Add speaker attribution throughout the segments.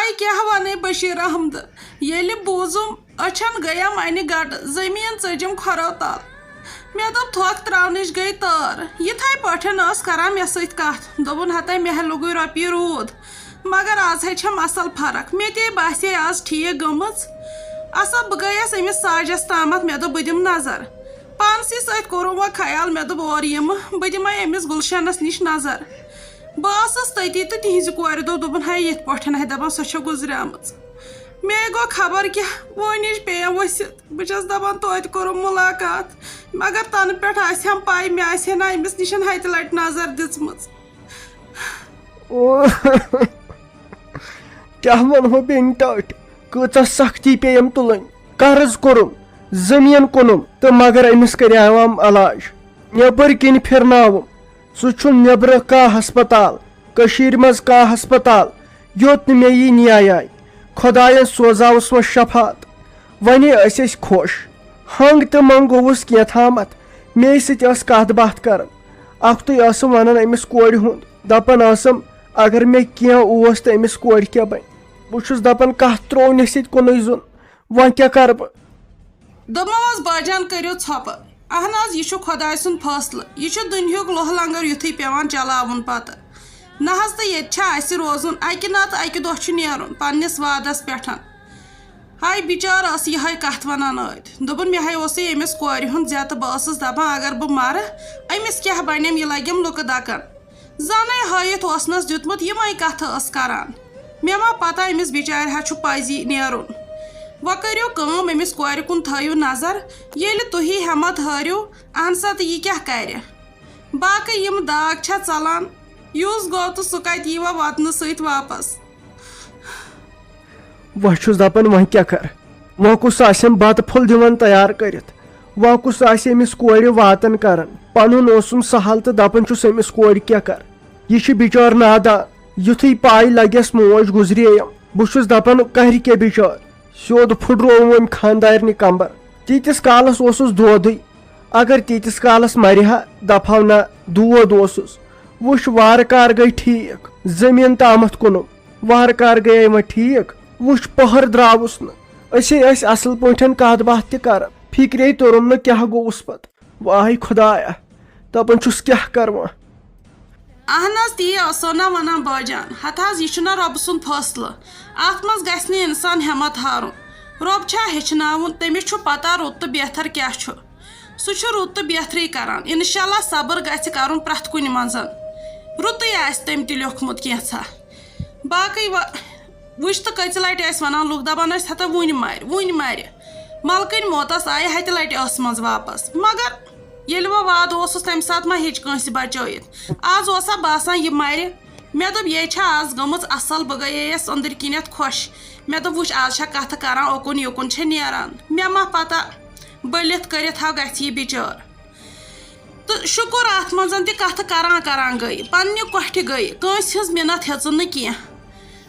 Speaker 1: हाय क्या वन बशीर अहमद ये बूजुम अछन गयम अन गट जमीन चजम खरो तल मे दोप थोक त्रवनच गई तर यथाई पठन करान मे सत कथ दोपन हता मे लुगु रपी रूद मगर आज है छम असल फर्क मे ते बासे आज ठीक गमच असा बह गयस अमिस साजस तामत मे दोप बह दिम नजर पानसी सत कोरुम वो ख्याल मे दोप और यम बह दिमे अमिस गुलशनस निश नजर बस तती तो तिज कोर दोपन हाय ये पठन है दपान सो गुजरम मे गो खबर क्या वनिश पे वसित बस दपान तोत कोरुम मुलाकात मगर तन पे हम पाई मे ना अमिस निश हत लट नजर दिम
Speaker 2: क्या वनो बेन टट कच सख्ती पेम तुलन कर्ज कोरुम जमीन कुनुम तो मगर अमिस कराम अलाज नबर किन फिरनावुम सह नबर का हस्पताल कशीर मज का हस्पताल योत मे यी न्याय खुदायन सोजावस वो शफात वन खुश हंग तो मंगोवस क्या थामत मे सत कत बात कर अख्त वन अमिस कोर हुंद दपान अगर मे क्या तो अमिस कोर क्या बन बहुत दपान कत त्रो मे सत कुन जुन वन क्या कर
Speaker 1: दमस बाजान करो छप अहन यह खुदाय सुन फैसल यह दुनियुक लोह लंगर युथी पेवान चलावन पत ना तो ये रोजुन अकि ना तो अकि दह नेरुन पन्निस वादस पे हाय बिचार यह कत वनान दोपन मे अमिस कोर हुंद जत बस दपान अगर बह मर अमिस क्या बनम यह लगम लुक दकन जान हयत ओसनस दितमुत यमे कथ करान मे मा पता अमिस बिचार हा पजी नेरुन वो करो कम अमिस कोर कुन थो नजर ये तुही हिम्मत हारियो अहन सा तो यह क्या कर बाकी यम दाग छा चलान युस गो तो सह कत यीवा वतन सत वापस
Speaker 2: वह दपान वह क्या कर वह कुस बत फुल दिवान तैयार कर वह कुस अमिस कोर वातन कर पनुन ओसुम सहल तो दपान अमिस कोर क्या कर यह बिचार नादान युथी पाई लगस मोज गुजरेयम बहुत दपान कर के बिचार सोद फुटरोम खानदारन कमर तीतिस कालस दोद अगर तीतिस कालस मरहा दफा ना दोद वुश वार कार गई ठीक जमीन तामत कुनुम वार कार गए वह ठीक वुश पहर द्रावुस न असल पठन कत बात कर फिक्रे तोरुम न क्या गोस पत वाह खुदाया दपान क्या करवा
Speaker 1: अहन ती ना वन बाजान हत यह रब सुन फैसल अत मज गि इंसान हिम्मत हारुन रब छा हेचनावन तमिस पता रुत तो बेहतर क्या सह रुत तो बेहतरी करान इंशाल्लाह सब्र गि कर प्रथ कुन मज रुत तम तम लियोखमुत कैसा बाकी वुच तो कच लट वन लुक दपान हता वन मर मलकन मोतस आय हत लट मज वापस मगर ये वह वाद तम सात मा हेच कंस बचत आज बासान यह मर मे दोप ये आज गमच असल बह गयस अंदर किनत खुश मे दोप वुच आज कथ करान ओकुन युकुन नेरान मे मा पता बलित कर गि बिचार तो शुक्र अत मज कथ करान गई पन्ने कोठ गई कंस हज मिन्नत हेचन न कह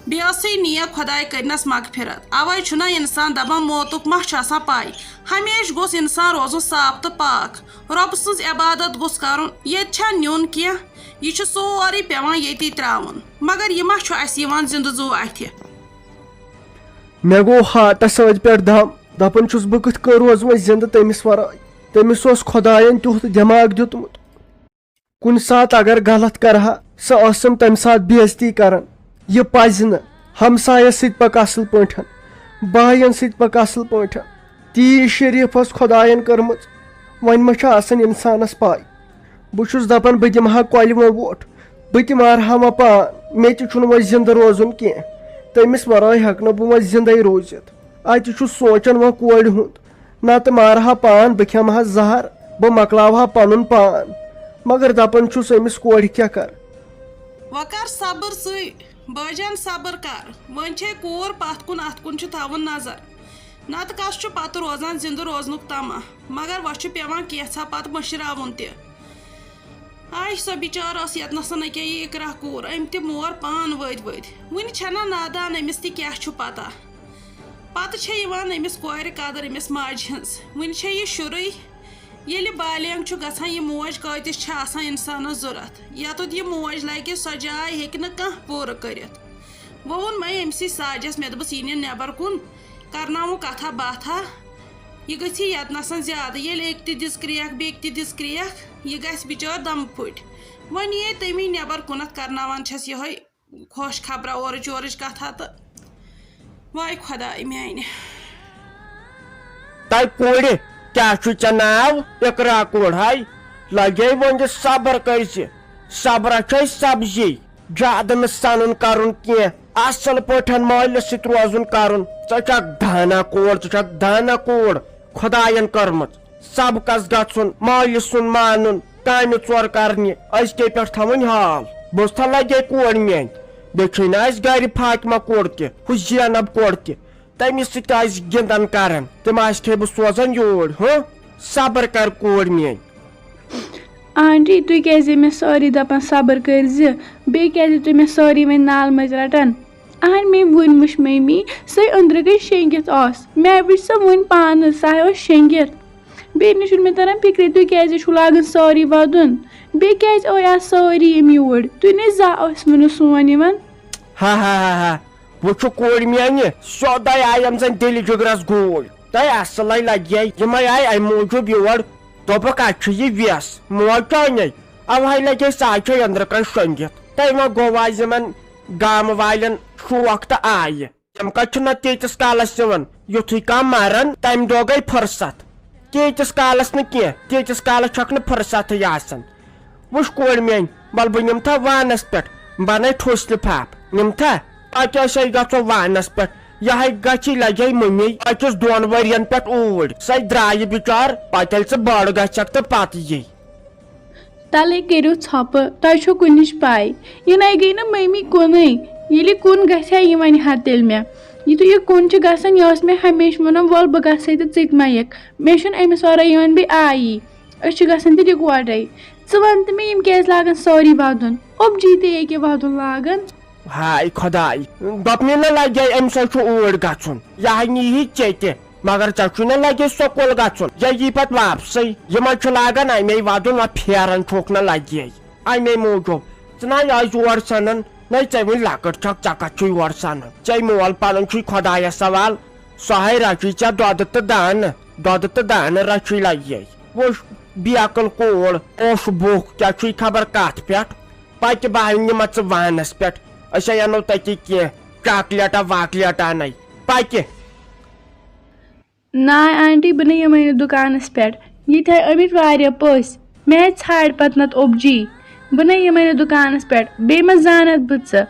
Speaker 1: बेसई नियत खुदाय करनस मगफिरत अवै छुना इंसान दपान मौतुक मा पाई हमेश गोस इंसान रोजन साफ तो पाक रब सज इबादत गोस करुन ये नुन कह यह सोरे पेवान ये त्रावन मगर यह मा जिंद जू अथ
Speaker 2: मे गो हाटस सज पे दम दपान बह कथ रोज जिंद तमिस वराय तमिस खुदायन तुथ दिमाग दितमुत कुन सात अगर गलत करहा सम तम सात बेइज्जती करन यह पज न हमसायस सत पक असल पठन बायन सत पक असल पठन तीर शरीफ खुदायन कर्म वन मा इंसानस पाई बहुत दपान बह दिमहा कल वो वोट बह मारहा व पान मे वो जिंद रोजुन कह तमिस वराय हेक बह जिंद रोजित अत सोचन वो कोर हुंद ना तो मारहा पान बह खेमहा जहर बह मकलावहा पनुन पान मगर दपान अमिस कोर क्या कर
Speaker 1: वकर सब्र सई बाजान सब्र कर वन कोर पत कुन अत कुन थवन नजर नत कस पत रोजान जिंद रोजनुक तमा मगर वह पेवान कैसा पत मशरावन आय सो बिचार यतनसन अके ये इकरा कोर अम त मोर पान वद वन छना नादान अमिस क्या पता पत अमिस कोर कदर अमिस माज हज वन यह शुरू ये बालियंग गसान यह मोज कतिस इंसानस जरूरत यतुत यह मोज लगे सो जाय हेक न कह पूर कर वो वोन मैं अमसी साजस मे दोपस यह नबर कुन करनावो कथा बाथा यह गई यतनसन ज्यादा ये एक दिस क्रेक बेक दिस क्रेक यह गस बिचार दम फुट वन ये तमी नबर कुनत करनावान छस यह खुश खबर ओरच ओरच कथा तो वाय खुदाई मान
Speaker 2: तय कोड़ क्या नाव इकरा कोड़ हाय लगे वन सबर कर सबरा सब्जी ज्यादा न सन कर असल पे माल सत रोजन कर दाना कोड़ दाना कोड़ खुदायन कर्म सबकस गन माल सुन मान काम चोर करने पे थवन हाल बस्ता लगे कोड़ मान बे गर फातिमा कोड़ तु जैनब कोड़ तमिस सत गिंदन कर तम बह सोजान योर सबर कर कोड़ मान
Speaker 3: आंटी तु क्या मे सारी दपान सबर कर बे क्या तु मे सारी वन नाल मज रटान अहन मे वोनमुश मम्मी सही अंदर गई शेंगित मे वुच सह वन पान सह शेंगित बेन मे तरन फिक्र तु क्या लागन सारी वदन बे क्या सारी यम योर तु ने जा सोन
Speaker 2: हा हा हा हा वो कोड़ मान सोद आयम जन दिल जुगरस गोल तय असल लगे यम आय अम मूजूब योर दोपक यह वेस मोच ने अवह लगे साचे अंदर कन शंगित तय वो गो यमन गाम वालन शौक तो आय तम कह तीतिस कालस दिवन युथु कह मरन तम दो गई फुर्सत तीतिस कालस न तीतिस कालस छक फुर्सत वुच कोड़ मान बल बह निम वानस पे बन ठुस लिफाफ निम पे गो वानस पे यह गि लगे मम्मी अकिस दोन वरियन पे ऊर सह द्राय बिचार पे बड़ गक तो पत यी
Speaker 3: तले करो छप तुह कुछ पाई यह गई ना मम्मी कुन ये कुन गि वन हा तेल मे यु यह कुन गसान यह मे हमेशा वन वल बह गई तो चित मयक मे अमिस वर बे आई गसान तो इकवटे वन तो मे क्या लागन सारी वदन ओबजी ते वदन लागन
Speaker 2: हाय खुदाई दपने न लगे अम ऊर गन यह नी चे मगर चे लगे स्कूल गन यह पे वापस यम लागन अमे वदन व फेरन छोक न लगे अमे मूजूब ना योर सनन न वे लकट छक च योर सन चे मोल पन खुदाय सवाल सह रची चे दद तो दान रची लगे वो बेकल कोड़ ओस बुख क्या खबर कत पे बह निम वानस पे अनो तथि कह चॉकलेटा वाकलेटा अन पे
Speaker 3: ना आंटी बह यम दुकानस पे ये अमित वारिया पस मे छाड़ पत नत ओबजी बह यम दुकानस पे बे मे जानत बह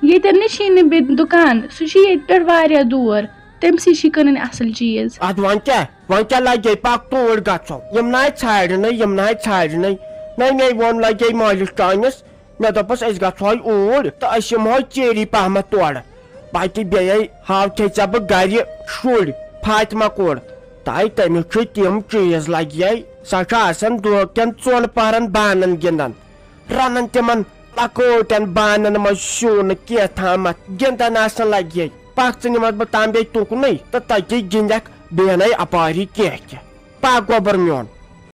Speaker 3: ये नशी बे दुकान सह पे वारिया दूर तमसी कन असल चीज
Speaker 2: अद वन क्या लगे पक तोड़ गो यम ना छाड़न मे वोन लगे मालिस टानस मे दोपस गो ऊर तो यमो चेरी पहम तोड़ पे बे हाव थे बह गर शुर फातिमा कोड़ तय तमिस तम चीज लगे सह दोकन चोन पहरन बानन गिंदन रन तिम लकोटन बानन मज शून कह थाम गिंदन लगे पक निमत बह तम बे तुकन तो तथि गिंदक बेन अपारी कह पक गोबर मोन